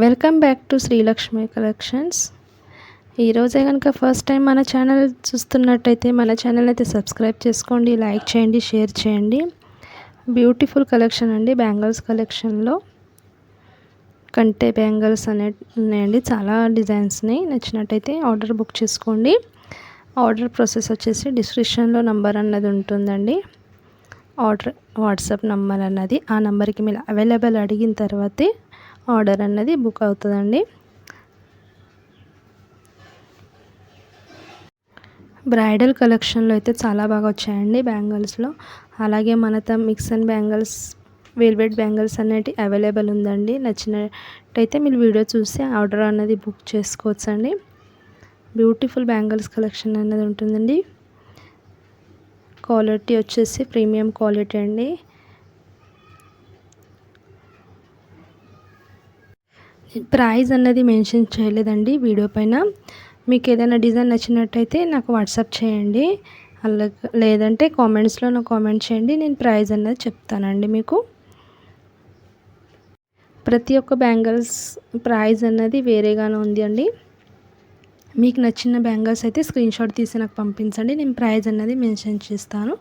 Welcome back to Srilakshmi collections. ఈరోజే కనుక first time మన ఛానల్ చూస్తున్నట్టయితే మన ఛానల్ అయితే సబ్స్క్రైబ్ చేసుకోండి, లైక్ చేయండి, షేర్ చేయండి. బ్యూటిఫుల్ కలెక్షన్ అండి. బ్యాంగిల్స్ కలెక్షన్లో కంటే బ్యాంగిల్స్ అనేవి ఉన్నాయండి. చాలా డిజైన్స్ని నచ్చినట్టయితే ఆర్డర్ బుక్ చేసుకోండి. ఆర్డర్ ప్రాసెస్ వచ్చేసి డిస్క్రిప్షన్లో నంబర్ అన్నది ఉంటుందండి. ఆర్డర్ వాట్సాప్ నంబర్ అన్నది ఆ నంబర్కి మీరు అవైలబుల్ అడిగిన తర్వాతే ఆర్డర్ అన్నది బుక్ అవుతుందండి. బ్రైడల్ కలెక్షన్లో అయితే చాలా బాగా వచ్చాయండి బ్యాంగిల్స్లో. అలాగే మనతో mix and bangles, velvet bangles అనేవి అవైలబుల్ ఉందండి. నచ్చినట్టయితే మీరు వీడియో చూసి ఆర్డర్ అన్నది బుక్ చేసుకోవచ్చండి. బ్యూటిఫుల్ బ్యాంగిల్స్ కలెక్షన్ అనేది ఉంటుందండి. క్వాలిటీ వచ్చేసి ప్రీమియం క్వాలిటీ అండి. ప్రైస్ అన్నది మెన్షన్ చేయలేదండి వీడియో పైన. మీకు ఏదైనా డిజైన్ నచ్చినట్టయితే నాకు వాట్సాప్ చేయండి, అలాగే లేదంటే కామెంట్స్లో నాకు కామెంట్ చేయండి. నేను ప్రైస్ అన్నది చెప్తానండి మీకు. ప్రతి ఒక్క బ్యాంగిల్స్ ప్రైస్ అన్నది వేరేగానే ఉంది అండి. మీకు నచ్చిన బ్యాంగిల్స్ అయితే స్క్రీన్ షాట్ తీసి నాకు పంపించండి. నేను ప్రైస్ అన్నది మెన్షన్ చేస్తాను.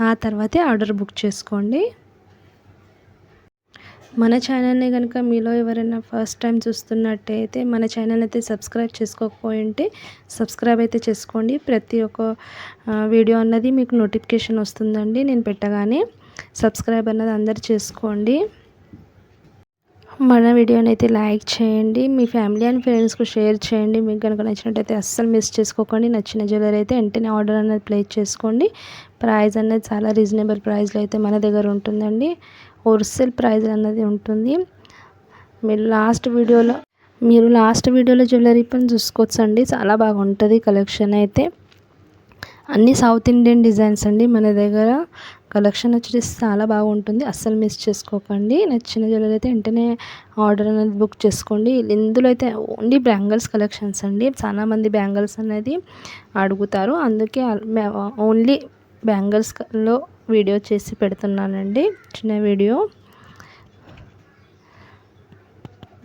ఆ తర్వాతే ఆర్డర్ బుక్ చేసుకోండి. మన ఛానల్ని కనుక మీలో ఎవరైనా ఫస్ట్ టైం చూస్తున్నట్టయితే మన ఛానల్ అయితే సబ్స్క్రైబ్ చేసుకోకపోయింటే సబ్స్క్రైబ్ అయితే చేసుకోండి. ప్రతి ఒక్క వీడియో అన్నది మీకు నోటిఫికేషన్ వస్తుందండి నేను పెట్టగానే. సబ్స్క్రైబ్ అన్నది అందరు చేసుకోండి. మన వీడియోని అయితే లైక్ చేయండి, మీ ఫ్యామిలీ అండ్ ఫ్రెండ్స్కు షేర్ చేయండి. మీకు కనుక నచ్చినట్టయితే అస్సలు మిస్ చేసుకోకండి. నచ్చిన జ్యువెలరీ అయితే వెంటనే ఆర్డర్ అనేది ప్లేస్ చేసుకోండి. ప్రైస్ అనేది చాలా రీజనబుల్ ప్రైస్లో అయితే మన దగ్గర ఉంటుందండి. హోల్సేల్ ప్రైస్ అన్నది ఉంటుంది. మీరు లాస్ట్ వీడియోలో జ్యువెలరీ పని చూసుకోవచ్చండి. చాలా బాగుంటుంది కలెక్షన్ అయితే. అన్నీ సౌత్ ఇండియన్ డిజైన్స్ అండి మన దగ్గర. కలెక్షన్ వచ్చేసి చాలా బాగుంటుంది. అస్సలు మిస్ చేసుకోకండి. నచ్చిన జ్యువెలరీ అయితే వెంటనే ఆర్డర్ అనేది బుక్ చేసుకోండి. ఇందులో అయితే ఓన్లీ బ్యాంగిల్స్ కలెక్షన్స్ అండి. చాలామంది బ్యాంగిల్స్ అనేది అడుగుతారు, అందుకే ఓన్లీ బ్యాంగిల్స్లో వీడియో చేసి పెడుతున్నానండి, చిన్న వీడియో.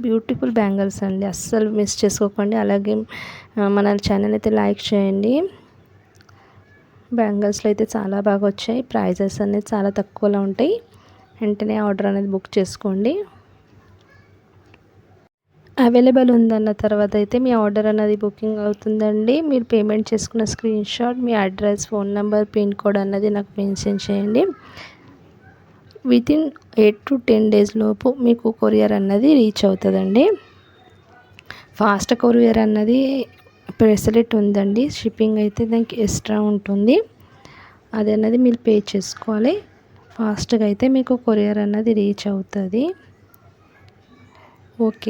బ్యూటిఫుల్ బ్యాంగిల్స్ అండి, అస్సలు మిస్ చేసుకోకండి. అలాగే మన ఛానల్ అయితే లైక్ చేయండి. బ్యాంగిల్స్లో అయితే చాలా బాగా వచ్చాయి. ప్రైజెస్ అనేది చాలా తక్కువలో ఉంటాయి. వెంటనే ఆర్డర్ అనేది బుక్ చేసుకోండి. అవైలబుల్ ఉందన్న తర్వాత అయితే మీ ఆర్డర్ అనేది బుకింగ్ అవుతుందండి. మీరు పేమెంట్ చేసుకున్న స్క్రీన్ షాట్, మీ address, phone number, pin code అన్నది నాకు మెన్షన్ చేయండి. వితిన్ 8 to 10 days లోపు మీకు కొరియర్ అన్నది రీచ్ అవుతుందండి. ఫాస్ట్ కొరియర్ అన్నది ఫెసిలిటీ ఉందండి. షిప్పింగ్ అయితే దానికి ఎక్స్ట్రా ఉంటుంది, అది అన్నది మీరు పే చేసుకోవాలి. ఫాస్ట్గా అయితే మీకు కొరియర్ అన్నది రీచ్ అవుతుంది. ఓకే.